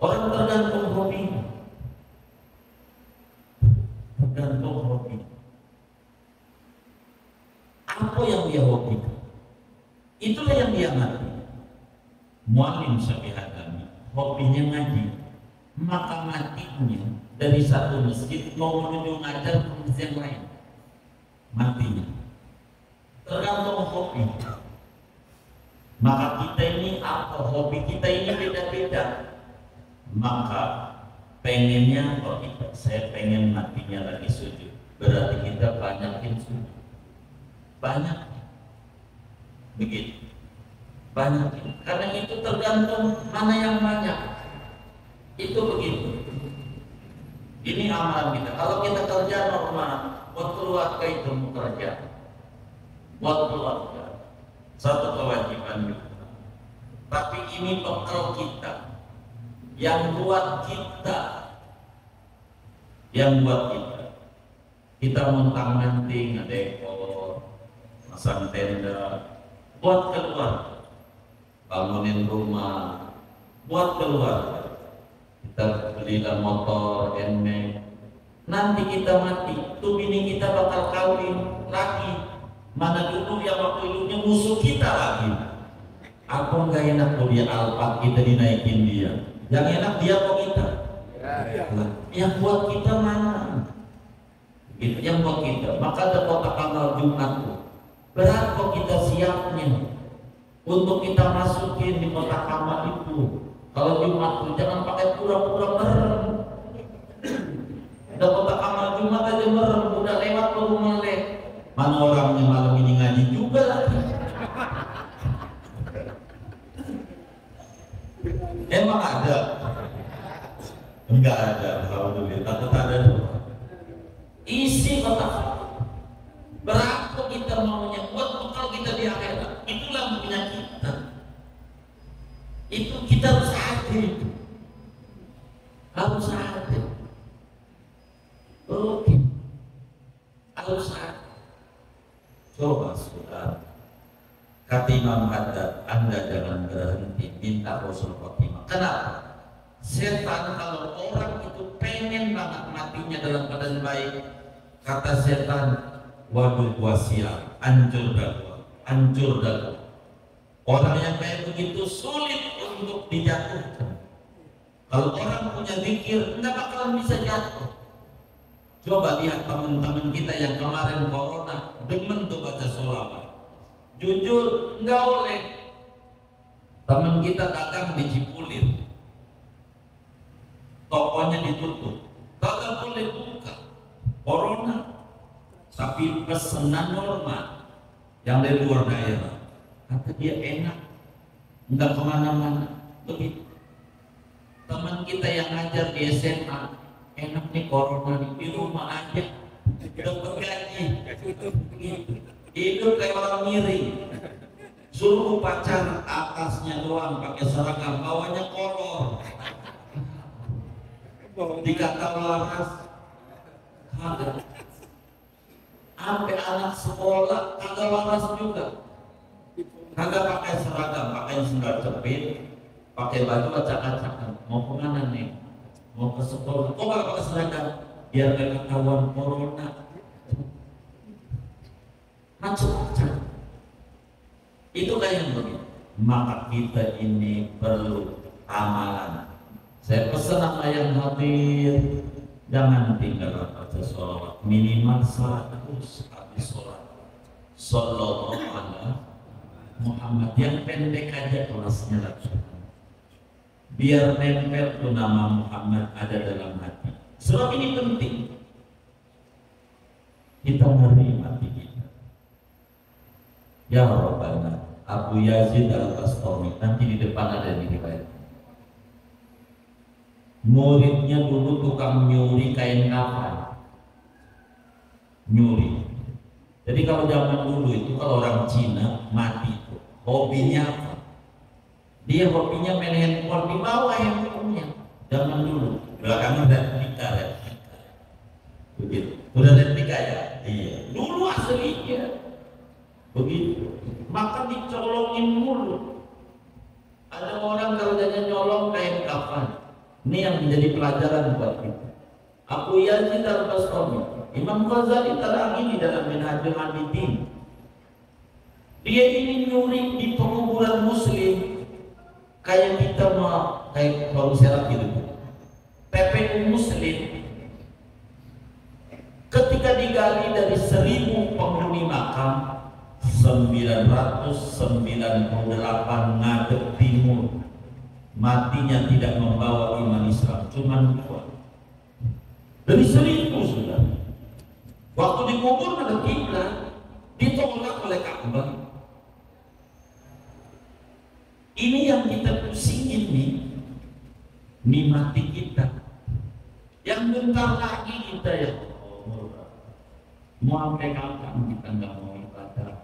Orang tergantung hobi. Apa yang dia hobikan, itulah yang dia mati. Mu'allim Syafi'i Hadami hobinya ngaji, maka matinya dari satu masjid mau menuju ngajar ke masjid yang lain, matinya tergantung hobi. Maka kita ini apa, hobi kita ini beda-beda. Maka pengennya, kalau kita, saya pengen matinya lagi sujud, berarti kita banyakin sujud, banyak, begitu, banyakin. Karena itu tergantung mana yang banyak, itu begitu. Ini amalan kita. Kalau kita kerja normal, buat keluarga itu bekerja, buat keluarga satu kewajiban kita. Tapi ini bekal kita, yang buat kita, kita montang-manting, dekor, masang tenda, buat keluarga, bangunin rumah, buat keluarga. Kita belilah motor, NMAX. Nanti kita mati, tuh bini kita bakal kawin lagi. Mana dulu yang waktu hidupnya musuh kita lagi. Aku nggak enak kalau dia Alphard kita dinaikin dia. Yang enak dia kok kita. Yang buat kita mana? Itu yang buat kita. Maka ada kotak amal Jumat tuh. Berapa kita siapnya untuk kita masukin di kotak amal itu? Kalau Jumat tuh jangan pakai pura-pura merem. Ada kotak amal Jumat aja merem, udah lewat baru melek. Mana orangnya malam ini ngaji juga lagi. Emang ada? Enggak ada, alhamdulillah. Takut ada tuh. Isi kotak. Berapa kita maunya buat bekal kita di akhirat? Itulah punya kita. Itu kita harus hadir. Harus hadir. Oke. Harus hadir. Coba saudara, kata Imam Haddad, Anda jangan berhenti minta Rasul Khotimah. Kenapa? Setan kalau orang itu pengen banget matinya dalam keadaan baik, kata setan, waduh gua sial, hancur dah. Orang yang kayak begitu sulit untuk dijatuhkan. Kalau orang punya zikir, nggak bakalan bisa jatuh. Coba lihat teman-teman kita yang kemarin corona demen tuh baca sholawat. Jujur nggak oleh. Teman kita dagang di Cipulir, tokonya ditutup, kagak boleh buka. Corona, tapi pesanan normal yang dari luar daerah, kata dia enak, nggak kemana-mana. Begitu. Teman kita yang ngajar di SMA, enak nih corona di rumah aja, dapat gaji, hidup kayak orang miring. Suruh pacar atasnya doang pakai seragam, bawahnya kolor. Dikata waras, kagak. Sampai anak sekolah kagak waras juga, kagak pakai seragam, pakai sendal jepit, pakai baju acak-acakan. Mau kemana nih? Mau ke sekolah, kok gak pakai seragam? Biar gak ketahuan corona. Macam-macam. Itu kayak yang begini. Maka kita ini perlu amalan. Saya pesan sama yang hadir, jangan tinggal baca sholawat, minimal 100 habis sholat. Sallallahu alaihi Muhammad, yang pendek aja kelasnya langsung. Biar nempel tuh nama Muhammad ada dalam hati. Sebab ini penting. Kita ngeri mati kita. Ya Rabbana, Abu Yazid Al-Bastami, nanti di depan ada di riwayat. Muridnya dulu tukang nyuri kain kafan. Nyuri. Jadi kalau zaman dulu itu kalau orang Cina mati itu hobinya apa? Dia hobinya main handphone, di bawah handphonenya. Zaman dulu, belakangan replika. Begitu. Udah replika ya? Iya. Dulu aslinya. Begitu. Maka dicolongin mulu. Ada orang kerjanya nyolong kain kafan. Ini yang menjadi pelajaran buat kita. Abu Yazid Al-Bastami, Imam Ghazali terangin di dalam Minhajul Abidin. Dia ini nyuri di penguburan muslim. Kayak kita mau kayak baru serap gitu. TPU Muslim ketika digali dari 1000 penghuni makam, 998 ngadep timur, matinya tidak membawa iman Islam, cuman 2 dari 1000 sudah. Waktu dikubur ada kiblat, ditolak oleh Ka'bah. Ini yang kita pusingin nih mati kita. Yang bentar lagi kita ya mau sampai kapan kita nggak mau ibadah?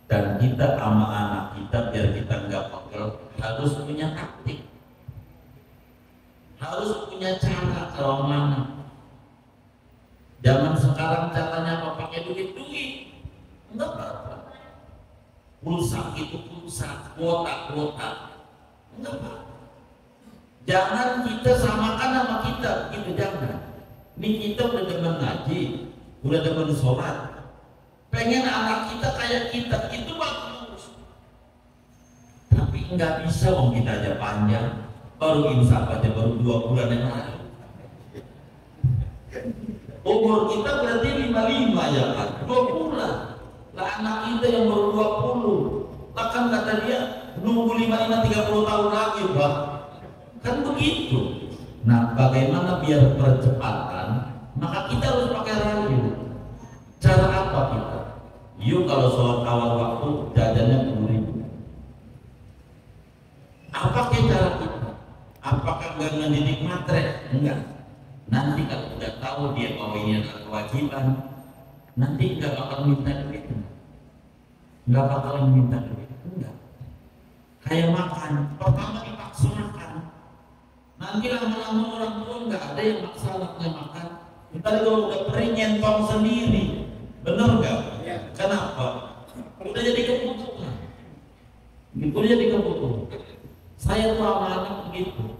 Dan kita sama anak kita biar kita nggak pegel harus punya taktik, harus punya cara kalau mana. Zaman sekarang caranya apa? Pakai duit, enggak apa-apa. Pulsa itu pulsa, kuota, enggak apa-apa. Jangan kita samakan sama kita, gitu jangan. Ini kita udah demen ngaji, udah demen sholat, pengen anak kita kayak kita, itu bagus. Tapi nggak bisa, kita aja panjang, baru insaf aja baru 2 bulan yang lalu. Umur kita berarti 55 ya kan, 2 bulan. Lah anak kita yang baru 20, lah kan kata dia nunggu 30 tahun lagi, Pak. Kan begitu. Nah, bagaimana biar percepatan? Maka kita harus pakai radio. Cara apa kita? Yuk kalau sholat awal waktu jajannya 10.000. Apa cara kita? Apakah nggak ngedidik matre? Enggak. Nanti kalau udah tahu dia bahwa ini adalah kewajiban, nanti nggak bakal minta duit. Nggak bakalan minta duit. Enggak. Kayak makan, pertama dipaksa makan. Nanti lama-lama orang tua nggak ada yang maksa anaknya makan. Ntar kalau udah perih nyentong sendiri, bener nggak? Ya. Kenapa? Udah jadi kebutuhan. Udah jadi kebutuhan. Saya tuh sama anak begitu.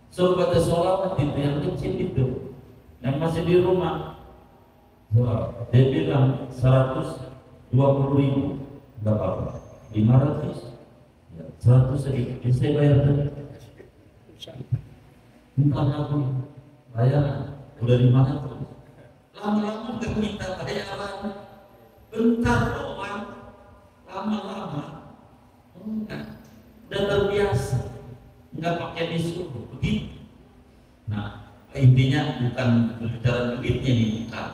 Suruh baca sholat itu yang kecil itu, yang masih di rumah. Dia bilang 120.000, nggak apa-apa. 500, 100 sedikit. Saya bayar tadi. Entah aku bayar udah 500. Lama-lama udah minta bayaran. Bentar doang. Lama-lama enggak. Udah terbiasa. Enggak pakai disuruh begitu. Nah, intinya bukan berbicara duitnya nih, bukan.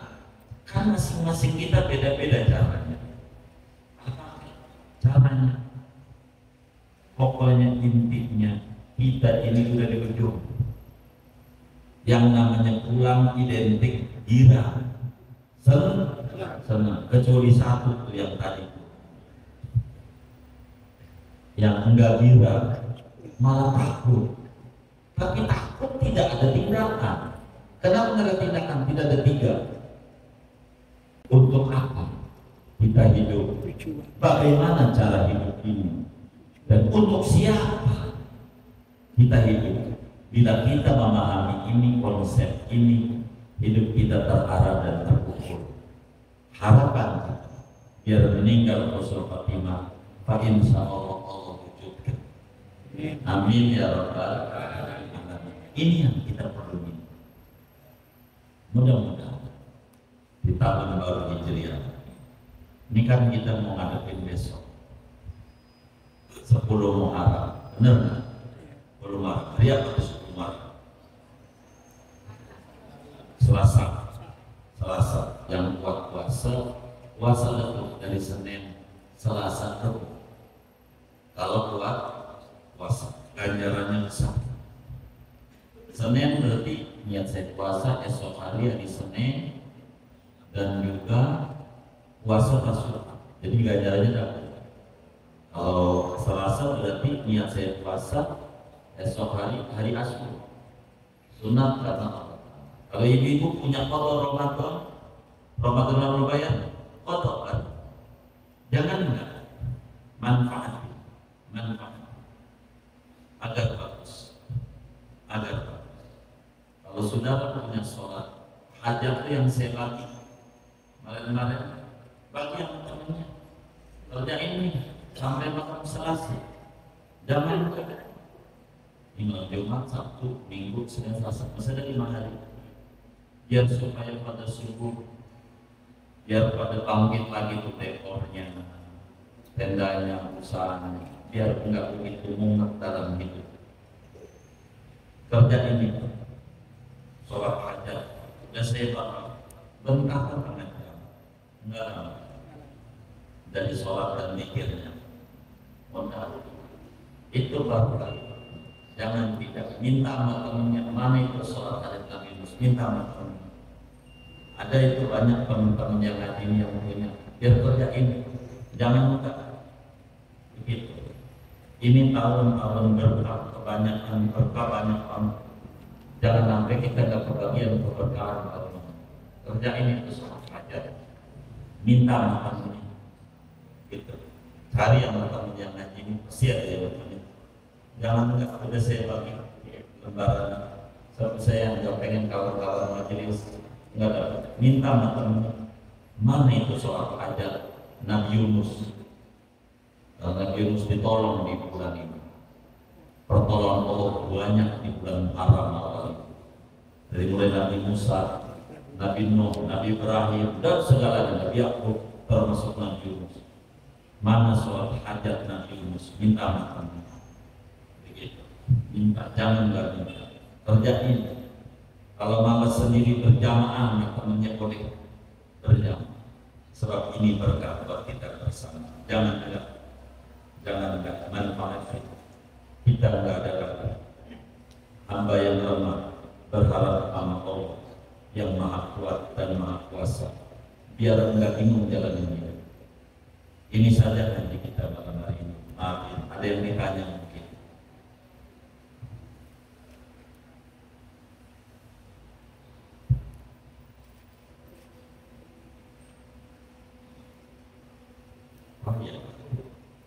Kan masing-masing kita beda-beda caranya. Apa caranya? Pokoknya intinya kita ini udah di ujung. Yang namanya pulang identik gira, senang, kecuali satu tuh yang tadi. Yang enggak gira malah takut. Tapi takut tidak ada tindakan. Kenapa nggak ada tindakan? Tidak ada 3. Untuk apa kita hidup? Bagaimana cara hidup ini? Dan untuk siapa kita hidup? Bila kita memahami ini, konsep ini, hidup kita terarah dan terukur. Harapan biar meninggal husnul khatimah, fa insyaallah Allah wujudkan. Amin ya rabbal alamin. Ini yang kita perlu. Mudah-mudahan di tahun baru Hijriah ini kan kita mau ngadepin besok 10 Muharram, benar nggak? 10 Muharram, hari apa itu 10 Muharram? Selasa, yang buat puasa itu dari Senin, Selasa, Rabu. Kalau buat puasa, ganjarannya besar. Senin berarti niat saya puasa, esok hari Senin, dan juga puasa Tasyrik. Jadi ganjarannya dapat. Kalau Selasa berarti niat saya puasa, esok hari Asyura. Sunat karena Allah. Kalau ibu-ibu punya qada Ramadan lalu bayar, qada kan? Jangan enggak. Manfaat agar bagus. Kalau sudah punya sholat hajat itu yang saya bagi kemarin bagi yang temannya kerjain ini sampai malam Selasa. Jangan tinggal Jumat, Sabtu, Minggu, Senin, Selasa, masih ada 5 hari. Biar supaya pada subuh, biar pada bangkit lagi tuh ekornya, tendanya, usahanya, biar enggak begitu mumet dalam hidup. Kerja ini, sholat hajat, udah saya bakal bengkakkan pengajian, enggak lama. Dari sholat dan mikirnya, modal itu baru kali. Jangan tidak minta sama temennya, mana itu sholat hajat Nabi Mus, minta sama temennya. Ada itu banyak teman-teman yang ngaji ini yang punya, biar kerjain, jangan minta begitu. Ini tahun-tahun berkah, kebanyakan berkah, banyak tahun. Jangan sampai kita nggak kebagian keberkahan tahun. Kerjain itu sholat hajat, minta sama temennya, gitu. Cari yang teman yang ngaji ini pasti ada yang bertanya. Jangan enggak udah saya bagi lembaran. Sampai saya nggak pengen kawan-kawan majelis nggak dapat. Minta sama temennya, mana itu soal hajat Nabi Yunus. Nabi Yunus ditolong di bulan ini. Pertolongan Allah banyak di bulan haram awal ini. Dari mulai Nabi Musa, Nabi Nuh, Nabi Ibrahim, dan segalanya Nabi Yakub termasuk Nabi Yunus. Mana soal hajat Nabi Yunus? Minta makan. Begitu. Minta, jangan nggak minta. Kerjain. Kalau malas sendiri berjamaah, temannya boleh berjamaah. Sebab ini berkah buat kita bersama. Jangan enggak manfaat kita enggak ada lagi. Hamba yang lemah berharap sama Allah yang maha kuat dan maha kuasa. Biar enggak bingung jalan ini. Ini saja nanti kita malam hari ini. Maaf, ada yang ditanya mungkin.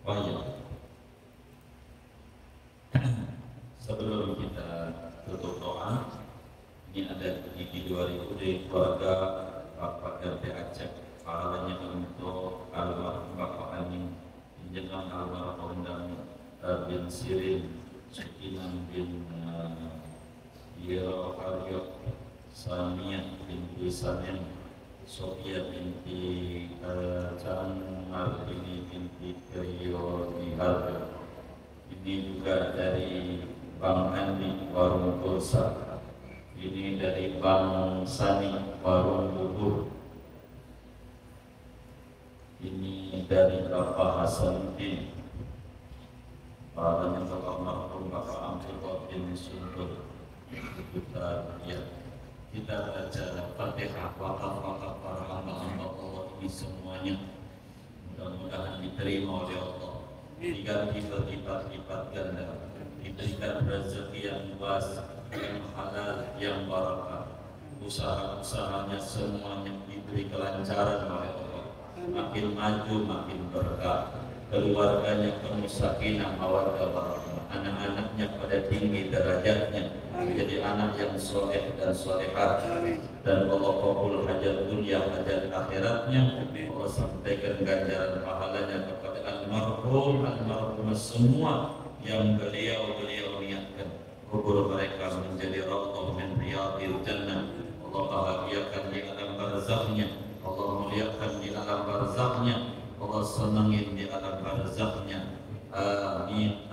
Oh iya. Sebelum kita tutup doa, ini ada gigi 2000 dari keluarga Bapak RT Aceh. Pahalanya untuk almarhum Bapak Amin, jenengan almarhum bin Sirin, Sukinan bin Aryo, Samia binti Samin, Sofia binti Canmar binti Kriyo Diharga. Ini juga dari Bang Andi Warung Kursa. Ini dari Bang Sani Warung Bubur. Ini dari Bapak Hasanuddin. Pahalanya Bapak Marhum Bapak Amrullah bin Sundur. Kita baca Fatihah wakaf-wakaf para hamba-hamba Allah ini semuanya. Mudah-mudahan diterima oleh Allah, diganti berlipat-lipat ganda, diberikan rezeki yang luas, yang halal, yang barakah. Usaha-usahanya semuanya diberi kelancaran oleh Allah, makin maju makin berkah. Keluarganya penuh sakinah mawaddah warahmah, anak-anaknya pada tinggi derajatnya, menjadi anak yang soleh dan solehat, dan Allah kabul hajat dunia hajat akhiratnya. Allah sampaikan ganjaran pahalanya kepada almarhum semua yang beliau niatkan. Kubur mereka menjadi raudhah min riyadil jannah. Allah bahagiakan di alam barzakhnya, Allah muliakan di alam barzakhnya, Allah senangin di alam barzakhnya. Amin.